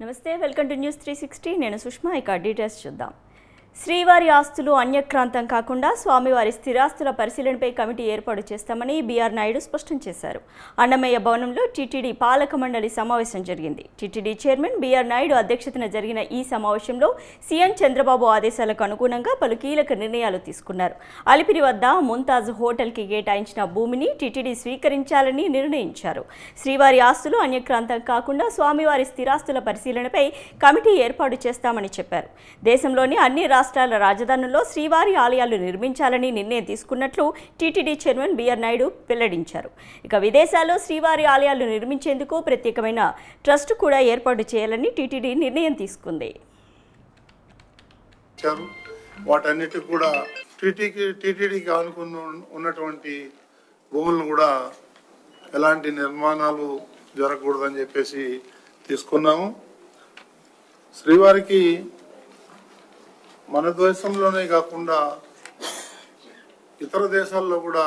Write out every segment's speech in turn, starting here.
నమస్తే welcome to news 360 నేను సుష్మా ఇక డీటెయిల్స్ చూద్దాం శ్రీవారి ఆస్తులు అన్యక్రాంతం కాకుండా స్వామివారి స్థిరాస్తుల పరిశీలనపై కమిటీ ఏర్పాటు చేస్తామని బిఆర్ నాయుడు స్పష్టం చేశారు. అన్నమయ్య భవనంలో టీటీడీ పాలక మండలి సమావేశం జరిగింది. టీటీడీ చైర్మన్ బిఆర్ నాయుడు అధ్యక్షతన జరిగిన ఈ సమావేశంలో సీఎం చంద్రబాబు ఆదేశాలకు అనుగుణంగా పలు కీలక నిర్ణయాలు తీసుకున్నారు. అలిపిరి వద్ద ముంతాజ్ హోటల్కి కేటాయించిన భూమిని టీటీడీ స్వీకరించాలని నిర్ణయించారు. శ్రీవారి ఆస్తులు అన్యక్రాంతం కాకుండా స్వామివారి స్థిరాస్తుల పరిశీలనపై కమిటీ ఏర్పాటు చేస్తామని చెప్పారు. దేశంలోని అన్ని రాష్ట్రాల రాజధానుల్లో శ్రీవారి ఆలయాలు నిర్మించాలని నిర్ణయం తీసుకున్నట్లు టీటీడీ చైర్మన్ బిఆర్ నాయుడు వెల్లడించారు. ఇక విదేశాల్లో శ్రీవారి ఆలయాలు నిర్మించేందుకు ప్రత్యేకమైన ట్రస్ట్ కూడా ఏర్పాటు చేయాలని టీటీడీ నిర్ణయం తీసుకుంది. వాటన్నిటికి కూడా టీటీడీకి ఆనుకుని ఉన్నటువంటి భూములను కూడా ఎలాంటి నిర్మాణాలు జరగకూడదని చెప్పేసి తీసుకున్నాము. శ్రీవారికి మన దేశంలోనే కాకుండా ఇతర దేశాల్లో కూడా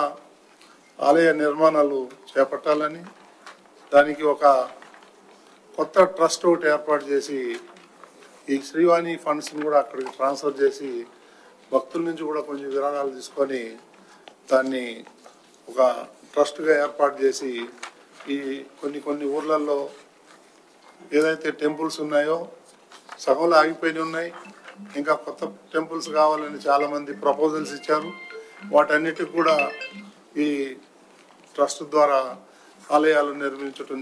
ఆలయ నిర్మాణాలు చేపట్టాలని, దానికి ఒక కొత్త ట్రస్ట్ ఒకటి ఏర్పాటు చేసి ఈ శ్రీవాణి ఫండ్స్ని కూడా అక్కడికి ట్రాన్స్ఫర్ చేసి భక్తుల నుంచి కూడా కొంచెం విరాళాలు తీసుకొని దాన్ని ఒక ట్రస్ట్గా ఏర్పాటు చేసి ఈ కొన్ని ఊర్లలో ఏదైతే టెంపుల్స్ ఉన్నాయో సగంలో ఆగిపోయి ఉన్నాయి, ఇంకా కొత్త టెంపుల్స్ కావాలని చాలా మంది ప్రపోజల్స్ ఇచ్చారు. వాటన్నిటికి కూడా ఈ ట్రస్ట్ ద్వారా ఆలయాలు నిర్మించడం